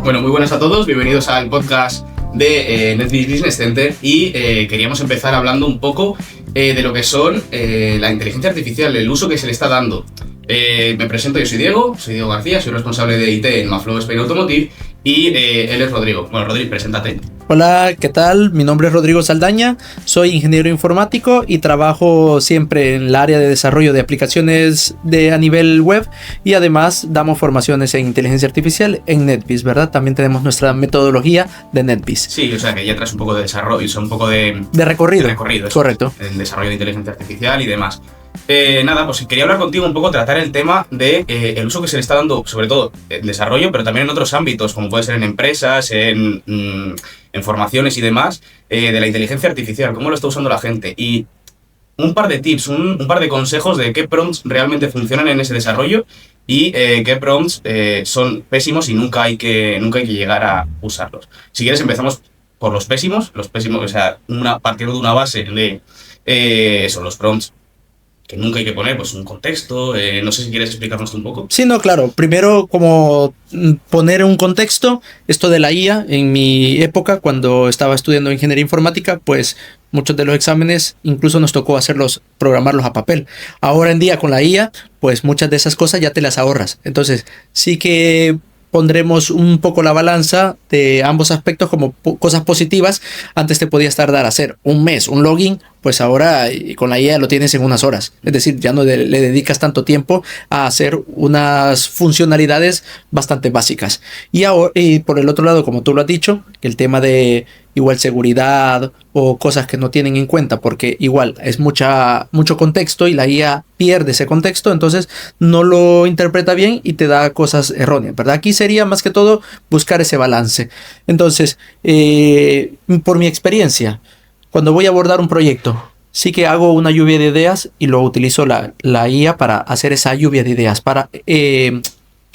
Bueno, muy buenas a todos, bienvenidos al podcast de NetBees Business Center y queríamos empezar hablando un poco de lo que son la inteligencia artificial, el uso que se le está dando. Me presento, yo soy Diego García, soy responsable de IT en Maflow Spain Automotive y él es Rodrigo. Bueno, Rodrigo, preséntate. Hola, ¿qué tal? Mi nombre es Rodrigo Saldaña, soy ingeniero informático y trabajo siempre en el área de desarrollo de aplicaciones a nivel web y además damos formaciones en inteligencia artificial en NetBees, ¿verdad? También tenemos nuestra metodología de NetBees. Sí, o sea que ya traes un poco de desarrollo, un poco de recorrido. Correcto. El desarrollo de inteligencia artificial y demás. Nada, pues quería hablar contigo un poco, tratar el tema de el uso que se le está dando, sobre todo en desarrollo, pero también en otros ámbitos, como puede ser en empresas, en formaciones y demás, de la inteligencia artificial, cómo lo está usando la gente. Y un par de tips, un par de consejos de qué prompts realmente funcionan en ese desarrollo y qué prompts son pésimos y nunca hay que llegar a usarlos. Si quieres empezamos por los pésimos, o sea, partiendo de una base de los prompts que nunca hay que poner, pues un contexto, no sé si quieres explicarnos un poco. Sí, no, claro, primero como poner un contexto, esto de la IA, en mi época cuando estaba estudiando ingeniería informática, pues muchos de los exámenes incluso nos tocó programarlos a papel. Ahora en día con la IA, pues muchas de esas cosas ya te las ahorras, entonces sí que pondremos un poco la balanza de ambos aspectos como cosas positivas. Antes te podías tardar a hacer un mes, un login, pues ahora con la IA lo tienes en unas horas. Es decir, ya no le dedicas tanto tiempo a hacer unas funcionalidades bastante básicas. Y por el otro lado, como tú lo has dicho, el tema de igual seguridad o cosas que no tienen en cuenta, porque igual es mucho contexto y la IA pierde ese contexto, entonces no lo interpreta bien y te da cosas erróneas, ¿verdad? Aquí sería más que todo buscar ese balance. Entonces, por mi experiencia, cuando voy a abordar un proyecto, sí que hago una lluvia de ideas y lo utilizo la IA para hacer esa lluvia de ideas, para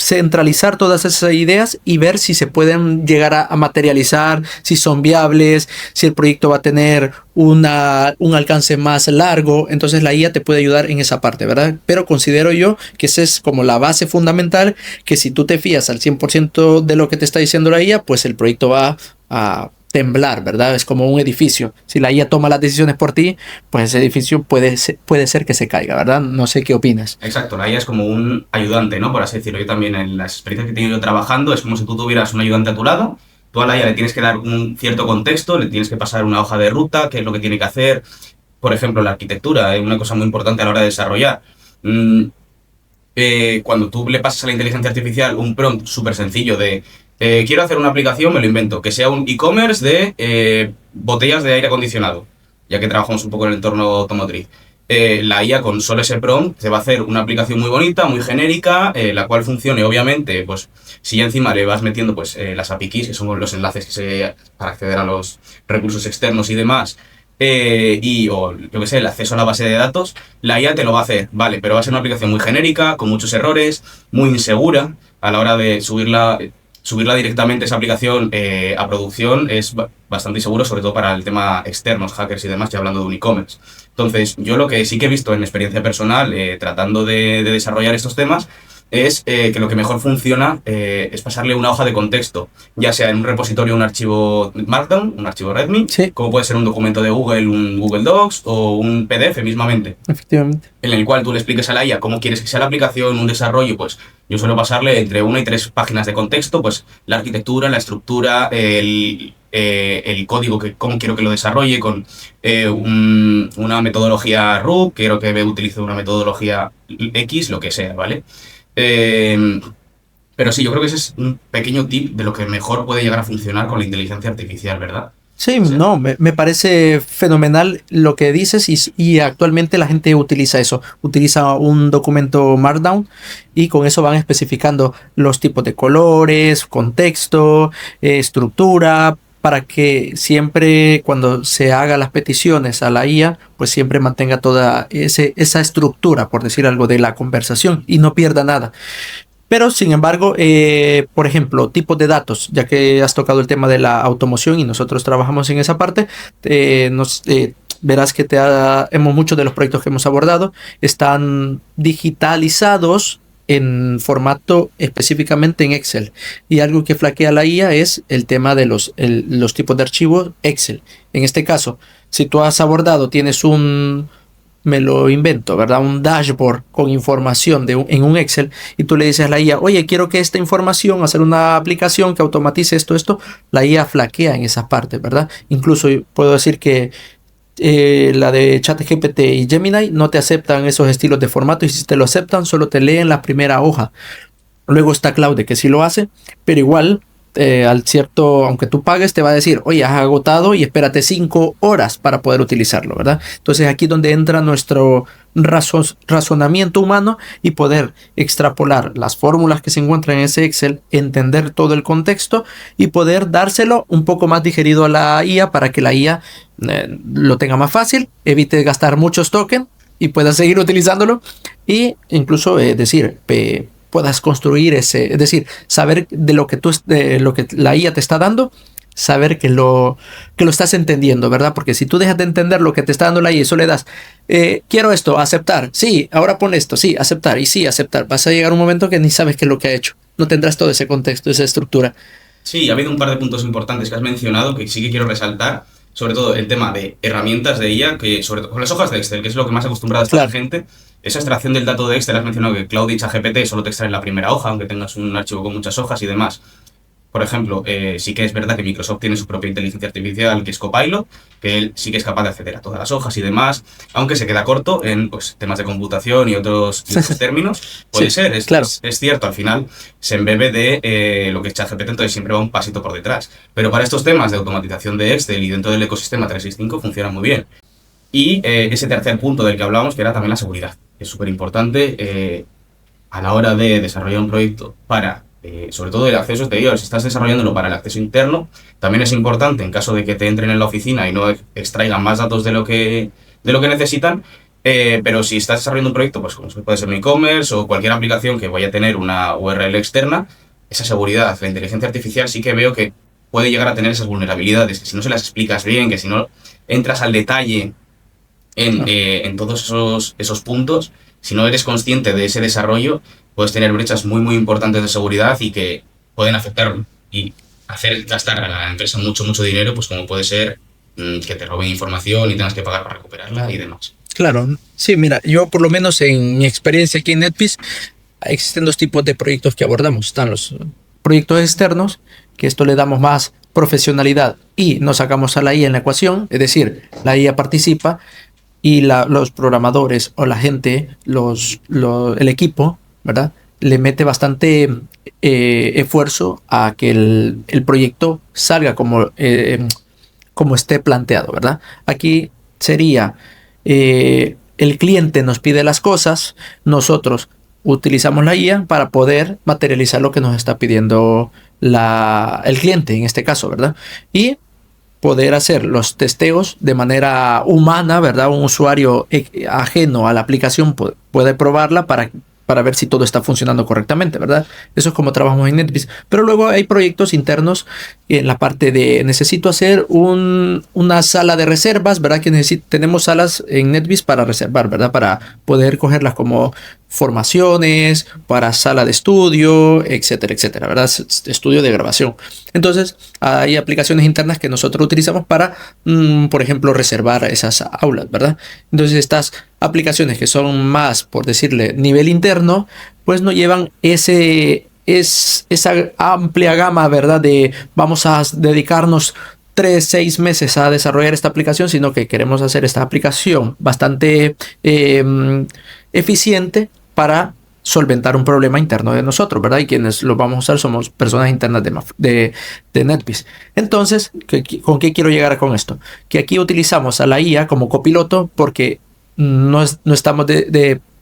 centralizar todas esas ideas y ver si se pueden llegar a materializar, si son viables, si el proyecto va a tener un alcance más largo. Entonces la IA te puede ayudar en esa parte, ¿verdad? Pero considero yo que esa es como la base fundamental, que si tú te fías al 100% de lo que te está diciendo la IA, pues el proyecto va a temblar, ¿verdad? Es como un edificio. Si la IA toma las decisiones por ti, pues ese edificio puede ser que se caiga, ¿verdad? No sé qué opinas. Exacto, la IA es como un ayudante, ¿no? Por así decirlo. Yo también en las experiencias que he tenido trabajando es como si tú tuvieras un ayudante a tu lado. Tú a la IA le tienes que dar un cierto contexto, le tienes que pasar una hoja de ruta, qué es lo que tiene que hacer. Por ejemplo, la arquitectura es una cosa muy importante a la hora de desarrollar. Cuando tú le pasas a la inteligencia artificial un prompt súper sencillo de quiero hacer una aplicación, me lo invento, que sea un e-commerce de botellas de aire acondicionado, ya que trabajamos un poco en el entorno automotriz. La IA con solo ese prompt te va a hacer una aplicación muy bonita, muy genérica, la cual funcione, obviamente, pues si ya encima le vas metiendo pues las API keys, que son los enlaces para acceder a los recursos externos y demás, o yo que sé, el acceso a la base de datos, la IA te lo va a hacer, vale, pero va a ser una aplicación muy genérica, con muchos errores, muy insegura a la hora de subirla directamente esa aplicación a producción es bastante inseguro, sobre todo para el tema externos, hackers y demás, ya hablando de un e-commerce. Entonces, yo lo que sí que he visto en experiencia personal, tratando de desarrollar estos temas, es que lo que mejor funciona es pasarle una hoja de contexto, ya sea en un repositorio, un archivo Markdown, un archivo README, sí, como puede ser un documento de Google, un Google Docs o un PDF mismamente. Efectivamente. En el cual tú le expliques a la IA cómo quieres que sea la aplicación, un desarrollo, pues yo suelo pasarle entre 1 y 3 páginas de contexto, pues la arquitectura, la estructura, el código, cómo quiero que lo desarrolle, con una metodología RUB, quiero que utilice una metodología X, lo que sea, ¿vale? Pero sí, yo creo que ese es un pequeño tip de lo que mejor puede llegar a funcionar con la inteligencia artificial, ¿verdad? Sí, no, me parece fenomenal lo que dices y actualmente la gente utiliza eso, utiliza un documento Markdown y con eso van especificando los tipos de colores, contexto, estructura, para que siempre cuando se haga las peticiones a la IA, pues siempre mantenga toda esa estructura, por decir algo, de la conversación y no pierda nada. Pero, sin embargo, por ejemplo, tipos de datos, ya que has tocado el tema de la automoción y nosotros trabajamos en esa parte, verás que muchos de los proyectos que hemos abordado están digitalizados en formato específicamente en Excel. Y algo que flaquea la IA es el tema de los tipos de archivos Excel. En este caso, si tú has abordado, tienes me lo invento, ¿verdad? Un dashboard con información en un Excel, y tú le dices a la IA, oye, quiero que esta información, hacer una aplicación que automatice esto, la IA flaquea en esas partes, ¿verdad? Incluso puedo decir que la de ChatGPT y Gemini no te aceptan esos estilos de formato, y si te lo aceptan, solo te leen la primera hoja. Luego está Claude, que sí lo hace, pero igual, aunque tú pagues, te va a decir, oye, has agotado y espérate 5 horas para poder utilizarlo, ¿verdad? Entonces aquí es donde entra nuestro razonamiento humano y poder extrapolar las fórmulas que se encuentran en ese Excel, entender todo el contexto y poder dárselo un poco más digerido a la IA para que la IA lo tenga más fácil, evite gastar muchos tokens y pueda seguir utilizándolo, y incluso puedas construir es decir, saber de lo que la IA te está dando, saber que lo estás entendiendo, ¿verdad? Porque si tú dejas de entender lo que te está dando la IA y solo le das, quiero esto, aceptar, sí, ahora pon esto, sí, aceptar, y sí, aceptar, vas a llegar a un momento que ni sabes qué es lo que ha hecho, no tendrás todo ese contexto, esa estructura. Sí, ha habido un par de puntos importantes que has mencionado que sí que quiero resaltar, sobre todo el tema de herramientas de IA, que sobre todo con las hojas de Excel, que es lo que más acostumbrada está la gente. Esa extracción del dato de Excel, has mencionado que Claude y ChatGPT solo te extraen la primera hoja, aunque tengas un archivo con muchas hojas y demás. Por ejemplo, sí que es verdad que Microsoft tiene su propia inteligencia artificial, que es Copilot, que él sí que es capaz de acceder a todas las hojas y demás, aunque se queda corto en temas de computación y otros términos. Puede ser, claro. Es cierto, al final se embebe de lo que es ChatGPT, entonces siempre va un pasito por detrás. Pero para estos temas de automatización de Excel y dentro del ecosistema 365 funciona muy bien. Y ese tercer punto del que hablábamos, que era también la seguridad. Es súper importante a la hora de desarrollar un proyecto para, sobre todo el acceso exterior. Si estás desarrollándolo para el acceso interno, también es importante en caso de que te entren en la oficina y no extraigan más datos de lo que necesitan. Pero si estás desarrollando un proyecto, pues como puede ser un e-commerce o cualquier aplicación que vaya a tener una URL externa, esa seguridad, la inteligencia artificial sí que veo que puede llegar a tener esas vulnerabilidades, que si no se las explicas bien, que si no entras al detalle en todos esos puntos, si no eres consciente de ese desarrollo, puedes tener brechas muy, muy importantes de seguridad y que pueden afectar y hacer gastar a la empresa mucho, mucho dinero, pues como puede ser que te roben información y tengas que pagar para recuperarla y demás. Claro, sí, mira, yo por lo menos en mi experiencia aquí en NetBiz, existen 2 tipos de proyectos que abordamos. Están los proyectos externos, que esto le damos más profesionalidad y nos sacamos a la IA en la ecuación, es decir, la IA participa y los programadores o la gente, el equipo, ¿verdad?, le mete bastante esfuerzo a que el proyecto salga como esté planteado, ¿verdad? Aquí sería, el cliente nos pide las cosas, nosotros utilizamos la IA para poder materializar lo que nos está pidiendo el cliente, en este caso, ¿verdad? Y poder hacer los testeos de manera humana, ¿verdad? Un usuario ajeno a la aplicación puede probarla para ver si todo está funcionando correctamente, ¿verdad? Eso es como trabajamos en NetBiz. Pero luego hay proyectos internos en la parte de necesito hacer una sala de reservas, ¿verdad? Que tenemos salas en NetBiz para reservar, ¿verdad? Para poder cogerlas como formaciones, para sala de estudio, etcétera, etcétera, ¿verdad? Estudio de grabación. Entonces, hay aplicaciones internas que nosotros utilizamos para, por ejemplo, reservar esas aulas, ¿verdad? Entonces, estas aplicaciones que son más, por decirle, nivel interno, pues no llevan esa amplia gama, ¿verdad? De vamos a dedicarnos 3-6 meses a desarrollar esta aplicación, sino que queremos hacer esta aplicación bastante eficiente para solventar un problema interno de nosotros, ¿verdad? Y quienes lo vamos a usar somos personas internas de NetBiz. Entonces, ¿con qué quiero llegar con esto? Que aquí utilizamos a la IA como copiloto porque no estamos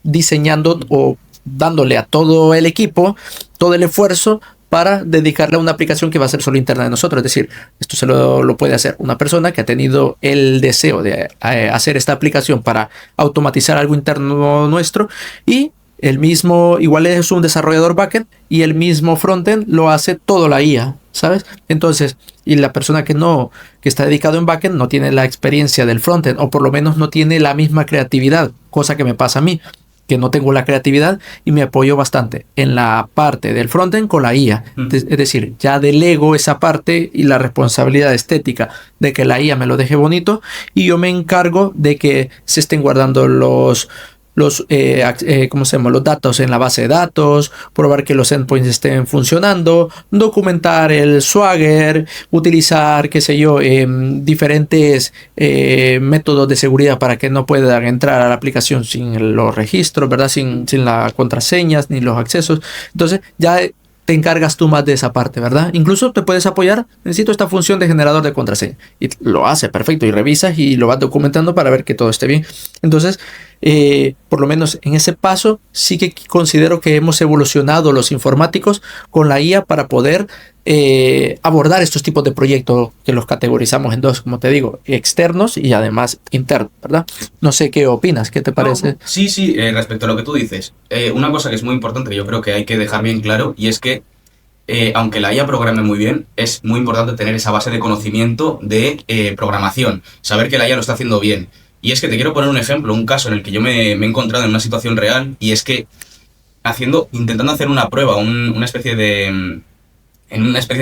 diseñando o dándole a todo el equipo todo el esfuerzo para dedicarle a una aplicación que va a ser solo interna de nosotros. Es decir, esto se lo puede hacer una persona que ha tenido el deseo de hacer esta aplicación para automatizar algo interno nuestro, y el mismo, igual es un desarrollador backend y el mismo frontend lo hace todo la IA, ¿sabes? Entonces, y la persona que está dedicado en backend no tiene la experiencia del frontend, o por lo menos no tiene la misma creatividad, cosa que me pasa a mí. que no tengo la creatividad y me apoyo bastante en la parte del frontend con la IA. Es decir, ya delego esa parte y la responsabilidad estética de que la IA me lo deje bonito y yo me encargo de que se estén guardando ¿cómo se llama? Los datos en la base de datos, probar que los endpoints estén funcionando, documentar el Swagger, utilizar, qué sé yo, diferentes métodos de seguridad para que no puedan entrar a la aplicación sin los registros, ¿verdad? Sin las contraseñas ni los accesos. Entonces ya te encargas tú más de esa parte, ¿verdad? Incluso te puedes apoyar, necesito esta función de generador de contraseña. Y lo hace, perfecto, y revisas y lo vas documentando para ver que todo esté bien. Entonces, por lo menos en ese paso, sí que considero que hemos evolucionado los informáticos con la IA para poder abordar estos tipos de proyectos que los categorizamos en dos, como te digo, externos y además internos, ¿verdad? No sé qué opinas, ¿qué te parece? No, sí, respecto a lo que tú dices, una cosa que es muy importante que yo creo que hay que dejar bien claro y es que aunque la IA programe muy bien, es muy importante tener esa base de conocimiento de programación, saber que la IA lo está haciendo bien. Y es que te quiero poner un ejemplo, un caso en el que yo me he encontrado en una situación real y es que intentando hacer una prueba, en una especie de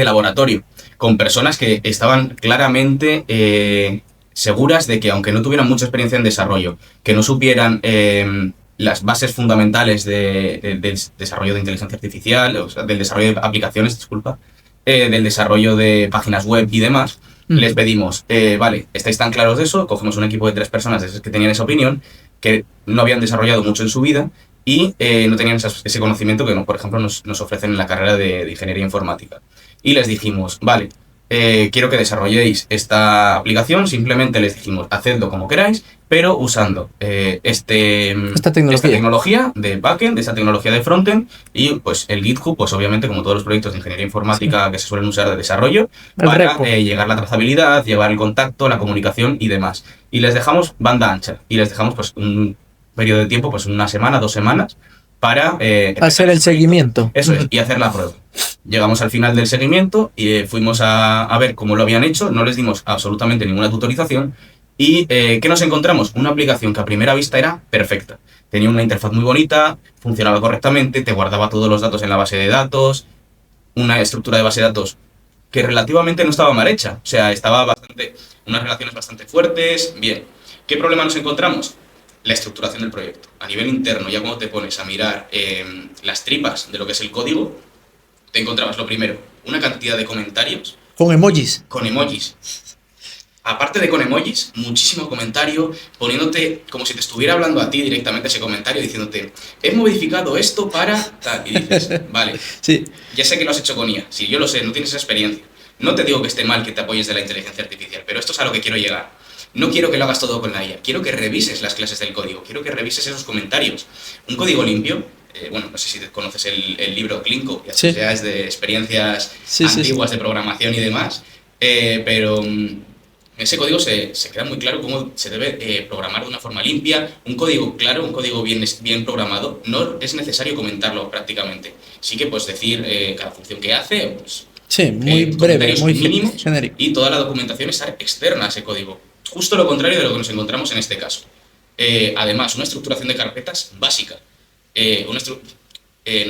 laboratorio, con personas que estaban claramente seguras de que aunque no tuvieran mucha experiencia en desarrollo, que no supieran las bases fundamentales del desarrollo de inteligencia artificial, o sea, del desarrollo de aplicaciones, disculpa, del desarrollo de páginas web y demás, les pedimos, vale, ¿estáis tan claros de eso? Cogemos un equipo de 3 personas de esas que tenían esa opinión, que no habían desarrollado mucho en su vida y no tenían ese conocimiento que, por ejemplo, nos ofrecen en la carrera de ingeniería informática. Y les dijimos, vale, quiero que desarrolléis esta aplicación, simplemente les dijimos, hacedlo como queráis, pero usando esta tecnología de backend, esta tecnología de frontend y pues el GitHub, pues obviamente como todos los proyectos de ingeniería informática que se suelen usar de desarrollo, para llegar la trazabilidad, llevar el contacto, la comunicación y demás. Y les dejamos banda ancha y les dejamos pues un periodo de tiempo, pues 1 semana, 2 semanas, para hacer el seguimiento. Eso es, y hacer la prueba. Llegamos al final del seguimiento y fuimos a ver cómo lo habían hecho, no les dimos absolutamente ninguna tutorización y ¿qué nos encontramos? Una aplicación que a primera vista era perfecta. Tenía una interfaz muy bonita, funcionaba correctamente, te guardaba todos los datos en la base de datos, una estructura de base de datos que relativamente no estaba mal hecha, o sea, unas relaciones bastante fuertes, bien. ¿Qué problema nos encontramos? La estructuración del proyecto. A nivel interno, ya cuando te pones a mirar las tripas de lo que es el código, te encontrabas lo primero, una cantidad de comentarios. Con emojis. Con emojis. Aparte de con emojis, muchísimo comentario, poniéndote como si te estuviera hablando a ti directamente ese comentario, diciéndote, he modificado esto para tal. Y dices, vale, sí. Ya sé que lo has hecho con IA, sí, yo lo sé, no tienes esa experiencia. No te digo que esté mal que te apoyes de la inteligencia artificial, pero esto es a lo que quiero llegar. No quiero que lo hagas todo con la IA, quiero que revises las clases del código, quiero que revises esos comentarios. Un código limpio, bueno, no sé si conoces el libro Clinko, que sí. ya es de experiencias antiguas de programación y demás, pero ese código se queda muy claro cómo se debe programar de una forma limpia. Un código claro, un código bien programado, no es necesario comentarlo prácticamente. Sí que puedes decir cada función que hace, pues, sí, muy breve, muy mínimos, genérico. Y toda la documentación está externa a ese código. Justo lo contrario de lo que nos encontramos en este caso. Además, una estructuración de carpetas básica. No sé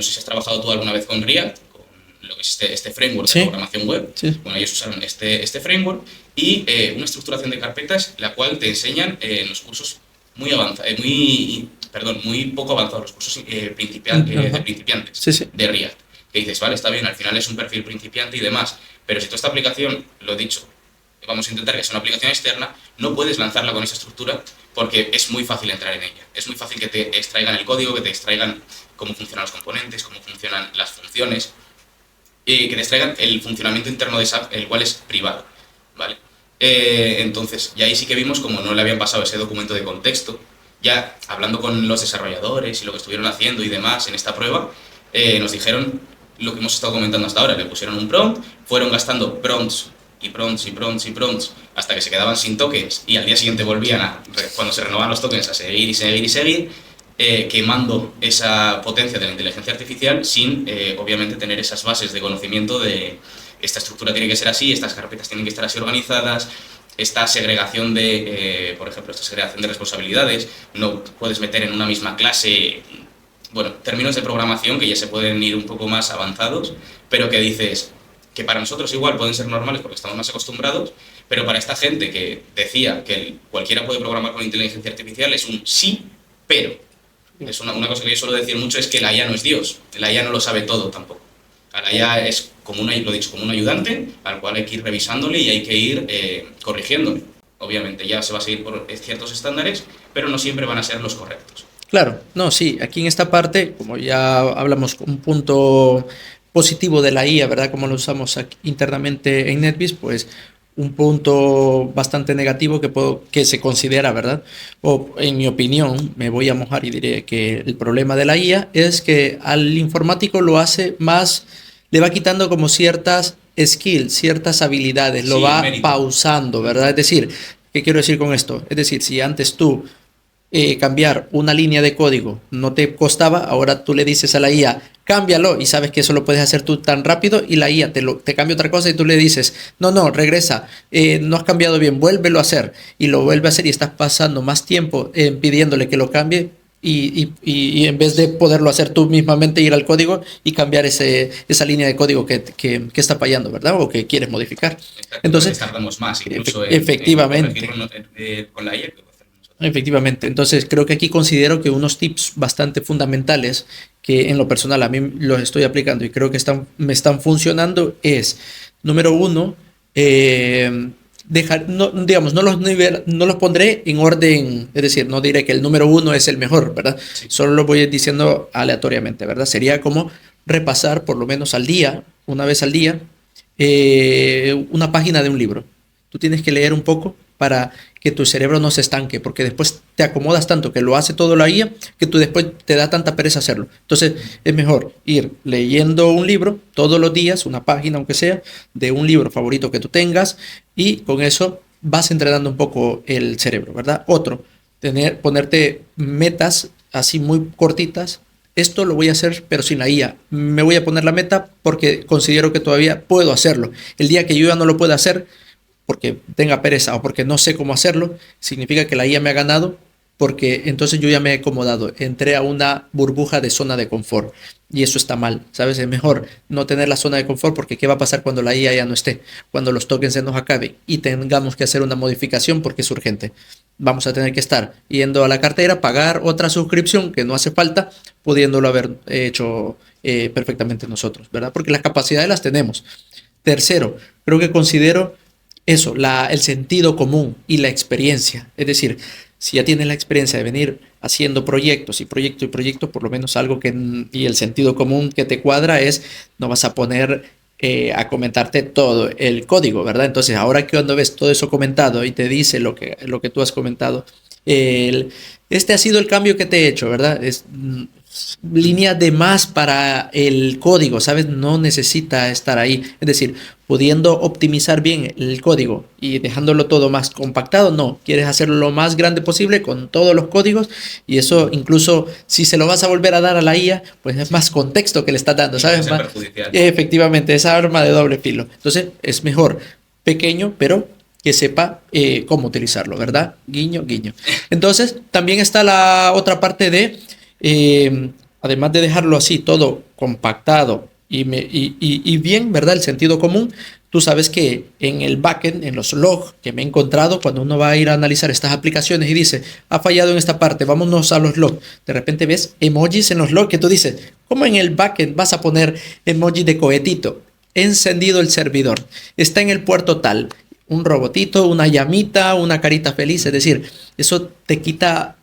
si has trabajado tú alguna vez con React, con lo que es este framework de programación web. Sí. Bueno, ellos usaron este framework y una estructuración de carpetas, la cual te enseñan en los cursos muy poco avanzados, los cursos de principiantes de React. Que dices, vale, está bien, al final es un perfil principiante y demás, pero si toda esta aplicación, lo he dicho, vamos a intentar que sea una aplicación externa, no puedes lanzarla con esa estructura porque es muy fácil entrar en ella. Es muy fácil que te extraigan el código, que te extraigan cómo funcionan los componentes, cómo funcionan las funciones, y que te extraigan el funcionamiento interno de SAP, el cual es privado, ¿vale? Entonces, y ahí sí que vimos como no le habían pasado ese documento de contexto. Ya hablando con los desarrolladores y lo que estuvieron haciendo y demás en esta prueba, nos dijeron lo que hemos estado comentando hasta ahora. Le pusieron un prompt, fueron gastando prompts y prompts hasta que se quedaban sin tokens y al día siguiente volvían cuando se renovaban los tokens, a seguir, quemando esa potencia de la inteligencia artificial sin obviamente tener esas bases de conocimiento de esta estructura tiene que ser así, estas carpetas tienen que estar así organizadas, esta segregación por ejemplo, esta segregación de responsabilidades, no puedes meter en una misma clase, bueno, términos de programación que ya se pueden ir un poco más avanzados, pero que dices que para nosotros igual pueden ser normales porque estamos más acostumbrados, pero para esta gente que decía que cualquiera puede programar con inteligencia artificial es un sí, pero. Es una cosa que yo suelo decir mucho, es que la IA no es Dios, la IA no lo sabe todo tampoco. La IA es, como lo he dicho, como un ayudante al cual hay que ir revisándole y hay que ir corrigiéndole. Obviamente ya se va a seguir por ciertos estándares, pero no siempre van a ser los correctos. Claro, no, sí, aquí en esta parte, como ya hablamos, un punto positivo de la IA, ¿verdad? Como lo usamos aquí internamente en NetBeans, pues un punto bastante negativo que se considera, ¿verdad? O en mi opinión, me voy a mojar y diré que el problema de la IA es que al informático lo hace más, le va quitando como ciertas skills, ciertas habilidades, lo va pausando, ¿verdad? Es decir, ¿qué quiero decir con esto? Es decir, si antes tú cambiar una línea de código no te costaba, ahora tú le dices a la IA, cámbialo, y sabes que eso lo puedes hacer tú tan rápido, y la IA te cambia otra cosa y tú le dices, no, regresa, no has cambiado bien, vuélvelo a hacer, y lo vuelve a hacer y estás pasando más tiempo pidiéndole que lo cambie. Y en vez de poderlo hacer tú mismamente, ir al código y cambiar esa línea de código que está fallando, ¿verdad? O que quieres modificar. Entonces, tardamos más incluso efectivamente. Con la IA. Efectivamente, entonces creo que aquí considero que unos tips bastante fundamentales que en lo personal a mí los estoy aplicando y creo que me están funcionando es, número uno, dejar, no, digamos, no los pondré en orden, es decir, no diré que el número uno es el mejor, ¿verdad? Sí. Solo lo voy diciendo aleatoriamente, ¿verdad? Sería como repasar por lo menos al día, una vez al día, una página de un libro. Tú tienes que leer un poco para que tu cerebro no se estanque, porque después te acomodas tanto que lo hace todo la IA, que tú después te da tanta pereza hacerlo. Entonces es mejor ir leyendo un libro todos los días, una página aunque sea, de un libro favorito que tú tengas, y con eso vas entrenando un poco el cerebro, ¿verdad? Otro, ponerte metas así muy cortitas. Esto lo voy a hacer, pero sin la IA. Me voy a poner la meta porque considero que todavía puedo hacerlo. El día que yo ya no lo pueda hacer, porque tenga pereza o porque no sé cómo hacerlo, significa que la IA me ha ganado, porque entonces yo ya me he acomodado, entré a una burbuja de zona de confort y eso está mal, ¿sabes? Es mejor no tener la zona de confort, porque ¿qué va a pasar cuando la IA ya no esté? Cuando los tokens se nos acaben y tengamos que hacer una modificación porque es urgente. Vamos a tener que estar yendo a la cartera, pagar otra suscripción que no hace falta, pudiéndolo haber hecho perfectamente nosotros, ¿verdad? Porque las capacidades las tenemos. Tercero, creo que considero eso, el sentido común y la experiencia. Es decir, si ya tienes la experiencia de venir haciendo proyectos y proyecto, por lo menos algo y el sentido común que te cuadra es, no vas a poner a comentarte todo el código, ¿verdad? Entonces, ahora que cuando ves todo eso comentado y te dice lo que tú has comentado, este ha sido el cambio que te he hecho, ¿verdad? Es línea de más para el código, ¿sabes? No necesita estar ahí. Es decir, pudiendo optimizar bien el código y dejándolo todo más compactado, no. Quieres hacerlo lo más grande posible con todos los códigos, y eso incluso si se lo vas a volver a dar a la IA, pues es más contexto que le estás dando, ¿sabes? Más, efectivamente, esa arma de doble filo. Entonces, es mejor pequeño, pero que sepa cómo utilizarlo, ¿verdad? Guiño, guiño. Entonces, también está la otra parte de además de dejarlo así todo compactado y bien, ¿verdad? El sentido común. Tú sabes que en el backend, en los logs que me he encontrado, cuando uno va a ir a analizar estas aplicaciones y dice, ha fallado en esta parte, vámonos a los logs. De repente ves emojis en los logs que tú dices, ¿cómo en el backend vas a poner emoji de cohetito? He encendido el servidor, está en el puerto tal, un robotito, una llamita, una carita feliz. Es decir, eso te quita,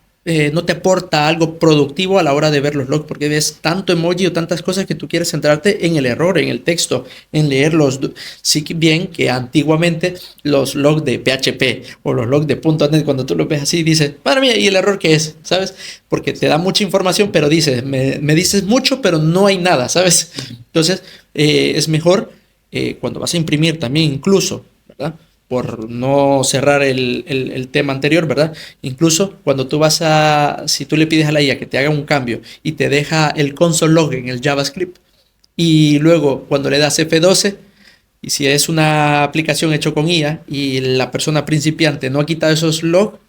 no te aporta algo productivo a la hora de ver los logs, porque ves tanto emoji o tantas cosas que tú quieres centrarte en el error, en el texto, en leerlos. Sí, bien que antiguamente los logs de PHP o los logs de .NET, cuando tú los ves así, dices, madre mía, ¿y el error qué es? ¿Sabes? Porque te da mucha información, pero dices, me dices mucho, pero no hay nada, ¿sabes? Entonces, es mejor cuando vas a imprimir también, incluso, ¿verdad? Por no cerrar el tema anterior, ¿verdad? Incluso cuando si tú le pides a la IA que te haga un cambio y te deja el console log en el JavaScript, y luego cuando le das F12, Y si es una aplicación hecha con IA y la persona principiante no ha quitado esos logs,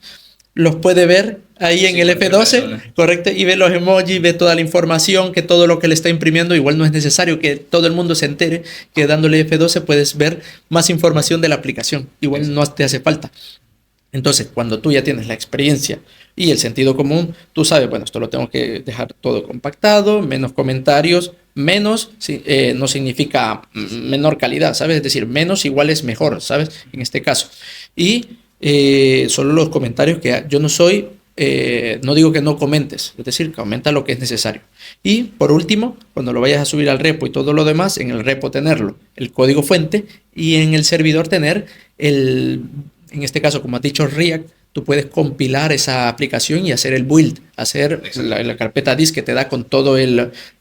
los puede ver ahí en Sí, el cualquier F12, persona. correcto, y ve los emojis, ve toda la información, que todo lo que le está imprimiendo, igual no es necesario que todo el mundo se entere, que dándole F12 puedes ver más información de la aplicación, igual no Exacto. te hace falta. Entonces, cuando tú ya tienes la experiencia y el sentido común, tú sabes, bueno, esto lo tengo que dejar todo compactado, menos comentarios, menos no significa menor calidad, ¿sabes? Es decir, menos igual es mejor, ¿sabes? En este caso. Y solo los comentarios que yo no soy, no digo que no comentes, es decir, que aumenta lo que es necesario. Y por último, cuando lo vayas a subir al repo y todo lo demás, en el repo tenerlo, el código fuente, y en el servidor tener en este caso, como has dicho, React, tú puedes compilar esa aplicación y hacer el build, hacer Exacto. la carpeta dist que te da con todos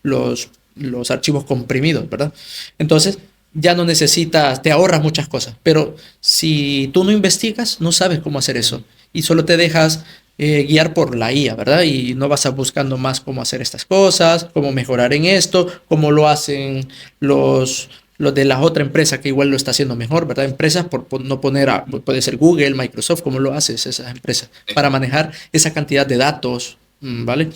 los archivos comprimidos, ¿verdad? Entonces, ya no necesitas, te ahorras muchas cosas, pero si tú no investigas, no sabes cómo hacer eso y solo te dejas guiar por la IA, ¿verdad? Y no vas a buscando más cómo hacer estas cosas, cómo mejorar en esto, cómo lo hacen los de la otra empresa que igual lo está haciendo mejor, ¿verdad? Empresas por no poner, puede ser Google, Microsoft, ¿cómo lo haces esas empresas? Para manejar esa cantidad de datos, ¿vale?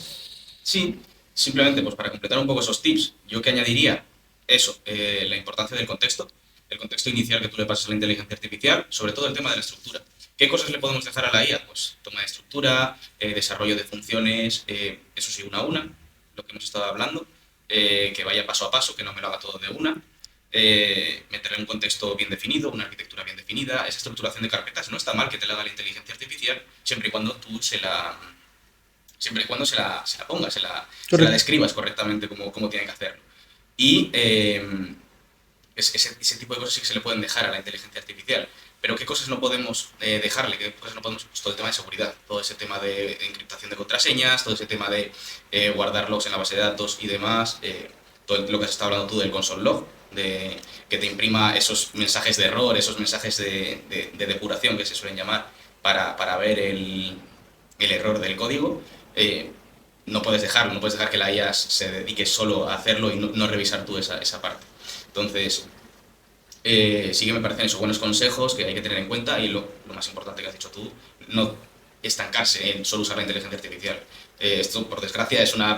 Sí, simplemente pues para completar un poco esos tips, yo que añadiría eso, la importancia del contexto, el contexto inicial que tú le pasas a la inteligencia artificial, sobre todo el tema de la estructura. ¿Qué cosas le podemos dejar a la IA? Pues toma de estructura, desarrollo de funciones, eso sí, una a una, lo que hemos estado hablando, que vaya paso a paso, que no me lo haga todo de una, meterle un contexto bien definido, una arquitectura bien definida, esa estructuración de carpetas, no está mal que te la haga la inteligencia artificial, siempre y cuando tú se la pongas, se la Correcto. describas correctamente como tiene que hacerlo. Y ese tipo de cosas sí que se le pueden dejar a la inteligencia artificial. Pero ¿qué cosas no podemos dejarle? ¿Qué cosas no podemos? Pues todo el tema de seguridad, todo ese tema de encriptación de contraseñas, todo ese tema de guardar logs en la base de datos y demás, todo lo que has estado hablando tú del console log, de que te imprima esos mensajes de error, esos mensajes de depuración que se suelen llamar para ver el error del código. No puedes dejarlo, no puedes dejar que la IA se dedique solo a hacerlo y no revisar tú esa parte. Entonces, sí que me parecen esos buenos consejos que hay que tener en cuenta y lo más importante que has dicho tú, no estancarse en solo usar la inteligencia artificial. Esto, por desgracia, sobre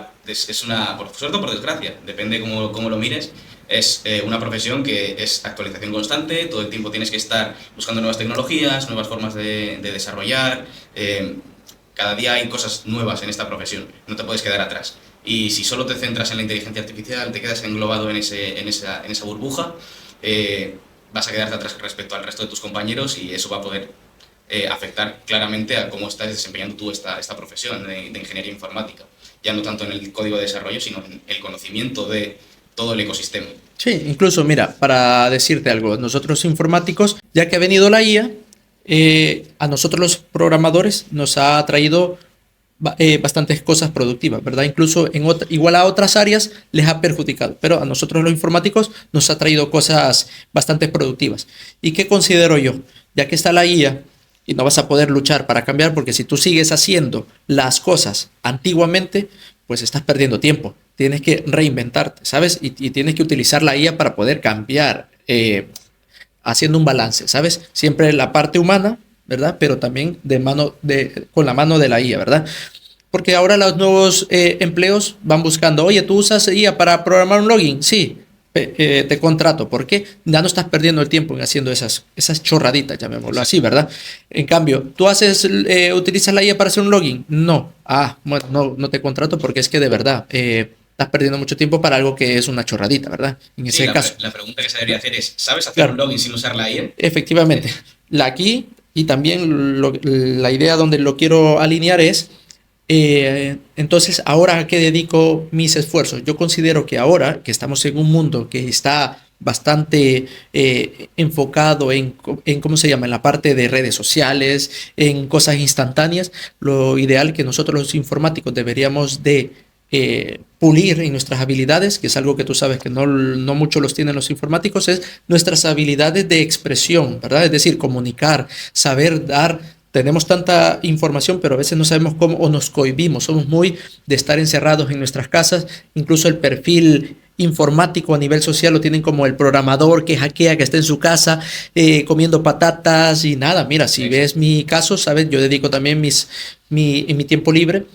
todo por desgracia, depende cómo lo mires, es una profesión que es actualización constante, todo el tiempo tienes que estar buscando nuevas tecnologías, nuevas formas de desarrollar. Cada día hay cosas nuevas en esta profesión, no te puedes quedar atrás. Y si solo te centras en la inteligencia artificial, te quedas englobado en esa burbuja, vas a quedarte atrás respecto al resto de tus compañeros y eso va a poder afectar claramente a cómo estás desempeñando tú esta profesión de ingeniería informática. Ya no tanto en el código de desarrollo, sino en el conocimiento de todo el ecosistema. Sí, incluso, mira, para decirte algo, nosotros informáticos, ya que ha venido la IA, a nosotros los programadores nos ha traído bastantes cosas productivas, ¿verdad? Incluso igual a otras áreas les ha perjudicado, pero a nosotros los informáticos nos ha traído cosas bastante productivas. ¿Y qué considero yo? Ya que está la IA y no vas a poder luchar para cambiar, porque si tú sigues haciendo las cosas antiguamente, pues estás perdiendo tiempo. Tienes que reinventarte, ¿sabes? Y tienes que utilizar la IA para poder cambiar, haciendo un balance, ¿sabes? Siempre la parte humana, ¿verdad? Pero también con la mano de la IA, ¿verdad? Porque ahora los nuevos empleos van buscando, oye, ¿tú usas IA para programar un login? Sí, te contrato. ¿Por qué? Ya no estás perdiendo el tiempo en haciendo esas chorraditas, llamémoslo así, ¿verdad? En cambio, ¿tú utilizas la IA para hacer un login? No. Ah, bueno, no te contrato porque es que de verdad estás perdiendo mucho tiempo para algo que es una chorradita, ¿verdad? En Sí, ese caso. la pregunta que se debería hacer es, ¿sabes hacer un Claro, login sin usar la IA? efectivamente. Aquí y también la idea donde lo quiero alinear es, entonces, ¿ahora a qué dedico mis esfuerzos? Yo considero que ahora que estamos en un mundo que está bastante enfocado en, ¿cómo se llama? En la parte de redes sociales, en cosas instantáneas, lo ideal que nosotros los informáticos deberíamos de pulir en nuestras habilidades, que es algo que tú sabes que no mucho los tienen los informáticos, es nuestras habilidades de expresión, ¿verdad? Es decir, comunicar, saber dar. Tenemos tanta información, pero a veces no sabemos cómo o nos cohibimos. Somos muy de estar encerrados en nuestras casas, incluso el perfil informático a nivel social lo tienen como el programador que hackea, que está en su casa comiendo patatas y nada. Mira, si ves mi caso, sabes, yo dedico también en mi tiempo libre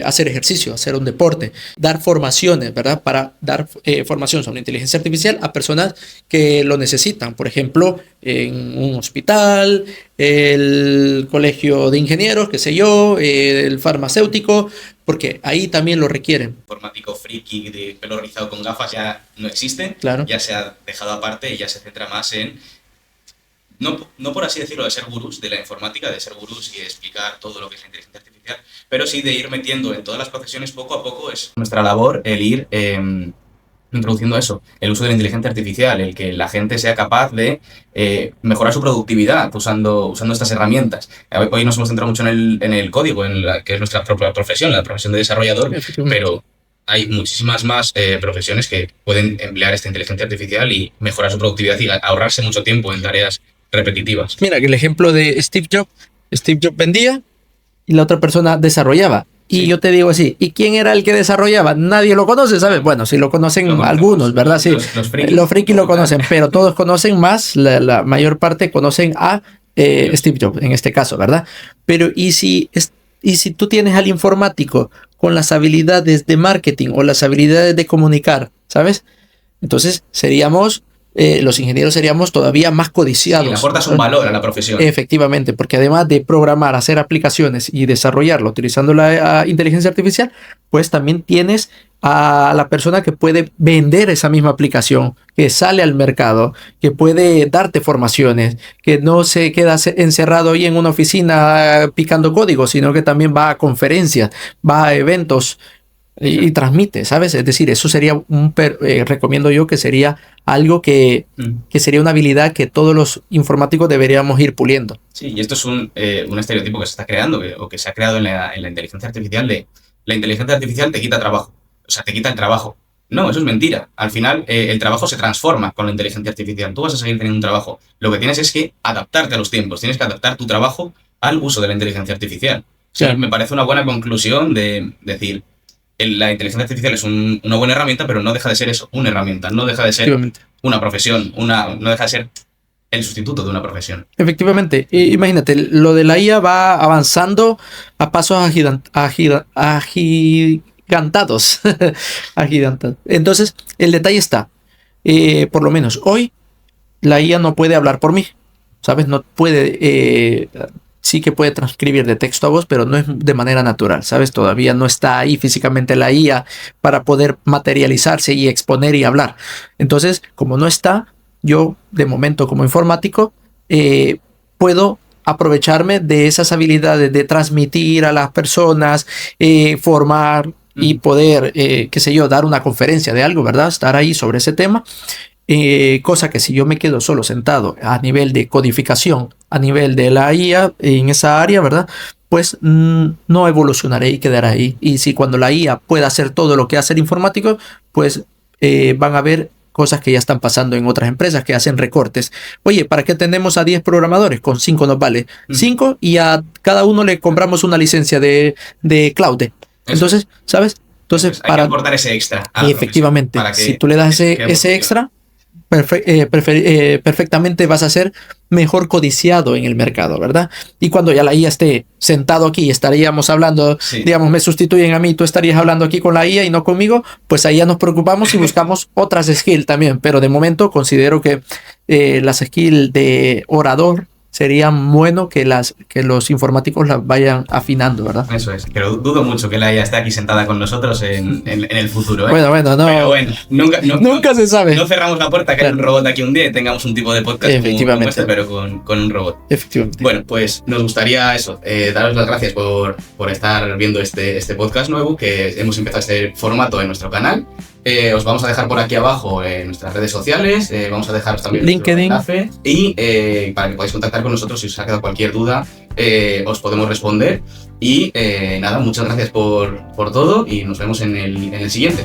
hacer ejercicio, hacer un deporte, dar formaciones, ¿verdad? Para dar formación sobre inteligencia artificial a personas que lo necesitan. Por ejemplo, en un hospital, el colegio de ingenieros, qué sé yo, el farmacéutico, porque ahí también lo requieren. Informático friki de pelo rizado con gafas ya no existe, claro. Ya se ha dejado aparte y ya se centra más en, no por así decirlo, de ser gurús de la informática, de ser gurús y de explicar todo lo que es la inteligencia artificial, pero sí de ir metiendo en todas las profesiones poco a poco. Es nuestra labor el ir introduciendo eso, el uso de la inteligencia artificial, el que la gente sea capaz de mejorar su productividad usando estas herramientas. Hoy nos hemos centrado mucho en el código, que es nuestra propia profesión, la profesión de desarrollador, pero hay muchísimas más profesiones que pueden emplear esta inteligencia artificial y mejorar su productividad y ahorrarse mucho tiempo en tareas repetitivas. Mira, el ejemplo de Steve Jobs vendía y la otra persona desarrollaba. Y yo te digo así, ¿y quién era el que desarrollaba? Nadie lo conoce, ¿sabes? Bueno, sí lo conocen algunos, ¿verdad? Sí, los frikis lo conocen, pero todos conocen más, la mayor parte conocen a Steve Jobs, en este caso, ¿verdad? Pero ¿y si tú tienes al informático con las habilidades de marketing o las habilidades de comunicar, ¿sabes? Entonces los ingenieros seríamos todavía más codiciados. Sí, le aportas un valor a la profesión. Efectivamente, porque además de programar, hacer aplicaciones y desarrollarlo utilizando la inteligencia artificial, pues también tienes a la persona que puede vender esa misma aplicación, que sale al mercado, que puede darte formaciones, que no se queda encerrado ahí en una oficina picando código, sino que también va a conferencias, va a eventos y transmite, ¿sabes? Es decir, eso sería recomiendo yo que sería algo que sería una habilidad que todos los informáticos deberíamos ir puliendo. Sí, y esto es un estereotipo que se está creando o que se ha creado en la inteligencia artificial de la inteligencia artificial te quita trabajo, o sea, te quita el trabajo. No, eso es mentira. Al final, el trabajo se transforma con la inteligencia artificial. Tú vas a seguir teniendo un trabajo. Lo que tienes es que adaptarte a los tiempos. Tienes que adaptar tu trabajo al uso de la inteligencia artificial. Sí. O sea, me parece una buena conclusión de decir, la inteligencia artificial es una buena herramienta, pero no deja de ser eso, una herramienta. No deja de ser una profesión, no deja de ser el sustituto de una profesión. Efectivamente. Imagínate, lo de la IA va avanzando a pasos agigantados. Entonces, el detalle está, por lo menos hoy, la IA no puede hablar por mí, ¿sabes? No puede, sí que puede transcribir de texto a voz, pero no es de manera natural, ¿sabes? Todavía no está ahí físicamente la IA para poder materializarse y exponer y hablar. Entonces, como no está, yo, de momento, como informático, puedo aprovecharme de esas habilidades de transmitir a las personas, formar y poder, qué sé yo, dar una conferencia de algo, ¿verdad? Estar ahí sobre ese tema. Cosa que si yo me quedo solo sentado a nivel de codificación, a nivel de la IA en esa área, ¿verdad? Pues no evolucionaré y quedaré ahí. Y si cuando la IA pueda hacer todo lo que hace el informático, pues van a ver cosas que ya están pasando en otras empresas que hacen recortes. Oye, ¿para qué tenemos a 10 programadores? Con 5 nos vale. 5 y a cada uno le compramos una licencia de cloud. Entonces, ¿sabes? Entonces, hay que aportar ese extra. Efectivamente, si tú le das ese extra, perfectamente vas a ser mejor codiciado en el mercado, ¿verdad? Y cuando ya la IA esté sentado aquí, estaríamos hablando, digamos, me sustituyen a mí, tú estarías hablando aquí con la IA y no conmigo, pues ahí ya nos preocupamos y buscamos otras skills también, pero de momento considero que las skills de orador serían bueno que los informáticos las vayan afinando, ¿verdad? Eso es, pero dudo mucho que la IA esté aquí sentada con nosotros en el futuro, ¿eh? Bueno, no. Pero bueno, nunca se sabe. No cerramos la puerta que haya un robot aquí un día y tengamos un tipo de podcast como este, pero con un robot. Efectivamente. Bueno, pues nos gustaría eso, daros las gracias por estar viendo este podcast nuevo, que hemos empezado este formato en nuestro canal. Os vamos a dejar por aquí abajo en nuestras redes sociales, vamos a dejaros también LinkedIn enlace y para que podáis contactar con nosotros si os ha quedado cualquier duda, os podemos responder y nada, muchas gracias por todo y nos vemos en el siguiente.